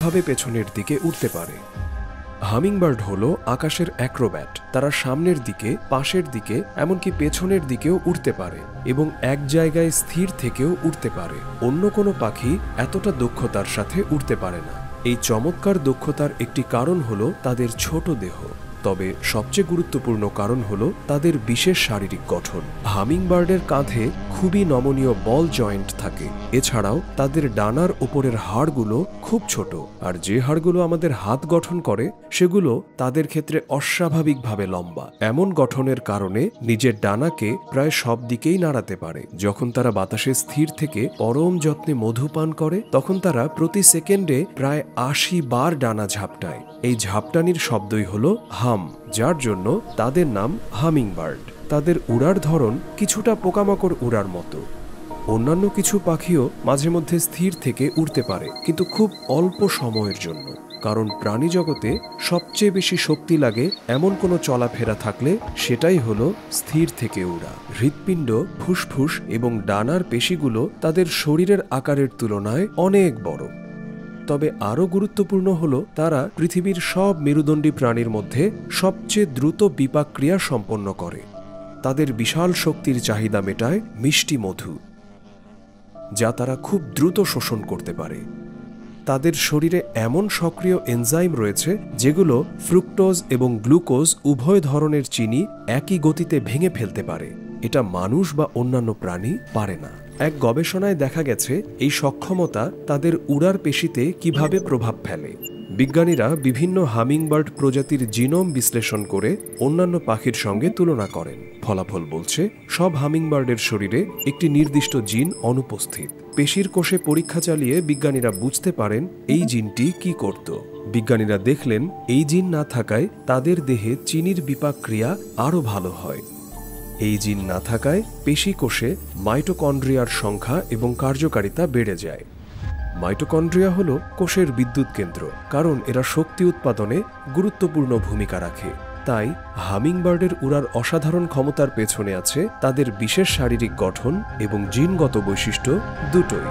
সঠিকভাবে পেছনের দিকে উড়তে পারে। হামিংবার্ড হলো আকাশের অ্যাক্রোব্যাট। তারা সামনের দিকে, পাশের দিকে, এমনকি পেছনের দিকেও উড়তে পারে এবং এক জায়গায় স্থির থেকেও উড়তে পারে। অন্য কোনো পাখি এতটা দক্ষতার সাথে উড়তে পারে না। এই চমৎকার দক্ষতার একটি কারণ হলো তাদের ছোট দেহ, তবে সবচেয়ে গুরুত্বপূর্ণ কারণ হলো তাদের বিশেষ শারীরিক গঠন। হামিংবার্ডের কাঁধে খুবই নমনীয় বল জয়েন্ট থাকে। এছাড়াও তাদের ডানার ওপরের হাড়গুলো খুব ছোট, আর যে হাড়গুলো আমাদের হাত গঠন করে সেগুলো তাদের ক্ষেত্রে অস্বাভাবিকভাবে লম্বা। এমন গঠনের কারণে নিজের ডানাকে প্রায় সব দিকেই নাড়াতে পারে। যখন তারা বাতাসে স্থির থেকে পরম যত্নে মধু পান করে, তখন তারা প্রতি সেকেন্ডে প্রায় ৮০ বার ডানা ঝাপটায়। এই ঝাপটানির শব্দই হলো হাম, যার জন্য তাদের নাম হামিংবার্ড। তাদের উড়ার ধরন কিছুটা পোকামাকড় উড়ার মতো। অন্যান্য কিছু পাখিও মাঝে মধ্যে স্থির থেকে উড়তে পারে, কিন্তু খুব অল্প সময়ের জন্য, কারণ প্রাণী জগতে সবচেয়ে বেশি শক্তি লাগে এমন কোনো চলাফেরা থাকলে সেটাই হলো স্থির থেকে উড়া। হৃৎপিণ্ড, ফুসফুস এবং ডানার পেশিগুলো তাদের শরীরের আকারের তুলনায় অনেক বড়। তবে আরও গুরুত্বপূর্ণ হলো তারা পৃথিবীর সব মেরুদণ্ডী প্রাণীর মধ্যে সবচেয়ে দ্রুত বিপাক ক্রিয়া সম্পন্ন করে। তাদের বিশাল শক্তির চাহিদা মেটায় মিষ্টি মধু, যা তারা খুব দ্রুত শোষণ করতে পারে। তাদের শরীরে এমন সক্রিয় এনজাইম রয়েছে যেগুলো ফ্রুক্টোজ এবং গ্লুকোজ উভয় ধরনের চিনি একই গতিতে ভেঙে ফেলতে পারে। এটা মানুষ বা অন্যান্য প্রাণী পারে না। এক গবেষণায় দেখা গেছে এই সক্ষমতা তাদের উড়ার পেশিতে কিভাবে প্রভাব ফেলে। বিজ্ঞানীরা বিভিন্ন হামিংবার্ড প্রজাতির জিনোম বিশ্লেষণ করে অন্যান্য পাখির সঙ্গে তুলনা করেন। ফলাফল বলছে সব হামিংবার্ডের শরীরে একটি নির্দিষ্ট জিন অনুপস্থিত। পেশির কোষে পরীক্ষা চালিয়ে বিজ্ঞানীরা বুঝতে পারেন এই জিনটি কি করত। বিজ্ঞানীরা দেখলেন এই জিন না থাকায় তাদের দেহে চিনির বিপাক ক্রিয়া আরও ভালো হয়। এই জিন না থাকায় পেশি কোষে মাইটোকন্ড্রিয়ার সংখ্যা এবং কার্যকারিতা বেড়ে যায়। মাইটোকন্ড্রিয়া হল কোষের বিদ্যুৎ কেন্দ্র, কারণ এরা শক্তি উৎপাদনে গুরুত্বপূর্ণ ভূমিকা রাখে। তাই হামিংবার্ডের উড়ার অসাধারণ ক্ষমতার পেছনে আছে তাদের বিশেষ শারীরিক গঠন এবং জিনগত বৈশিষ্ট্য দুটোই।